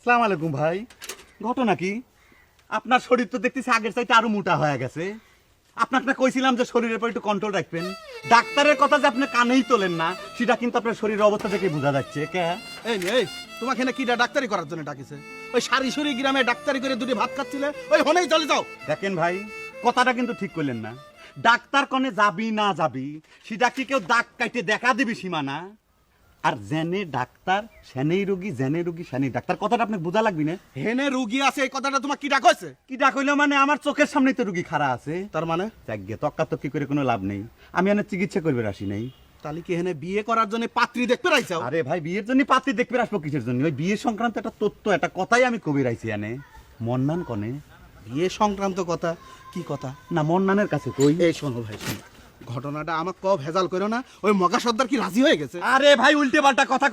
সালাম আলাইকুম ভাই। ঘটনা কি? আপনার শরীর তো দেখতেছি আগের চাইতে আরো মোটা হয়ে গেছে। আপনাকে না কইছিলাম যে শরীরের উপর একটু কন্ট্রোল রাখবেন। ডাক্তারের কথা যে আপনি কানেই তোলেন না, সেটা কিন্তু আপনার শরীরের অবস্থা দেখে বোঝা যাচ্ছে। কে? এই তোমাকে না কিটা ডাক্তারি করার জন্য ডাকিছে? ওই সারি গ্রামে ডাক্তারি করে দুটি ভাত খাচ্ছিলে, ওই হনেই চলে যাও। দেখেন ভাই, কথাটা কিন্তু ঠিক করলেন না। ডাক্তার কনে যাবি না যাবি, সেটা কি কেউ দাগ কাইটে দেখা দিবি সীমানা? আর জেনে ডাক্তার সেনেই রোগী, জেনে রোগী সেনেই ডাক্তার, কথাটা আপনার বোঝা লাগবি না। হেনে রুগী আছে এই কথাটা তোমার কি ডাকছে? কি ডাক হইলো মানে? আমার চোখের সামনেই তো রোগী খাড়া আছে। তার মানে যাগ্গে তক্কাতক্কি করে কোনো লাভ নেই। আমি এনে চিকিৎসা করবে আসি নাই। তাহলে কি হেনে বিয়ে করার জন্য পাত্রী দেখতে রাইছাও? আরে ভাই, বিয়ের জন্য পাত্রী দেখতে আসবো কিসের জন্য? ওই বিয়ে সংক্রান্ত একটা তথ্য, একটা কথাই আমি কবির আইছি এনে। মন্নান কনে? বিয়ে সংক্রান্ত কথা? কি কথা? না, মন্নানের কাছে কই। এই শোনো ভাই, শোনো, ঘটনাটা আমাকে ভেজাল করো না। ওই মগা সর্দার কি রাজি হয়ে গেছে? আরে ভাই, উল্টে পাল্টা কথা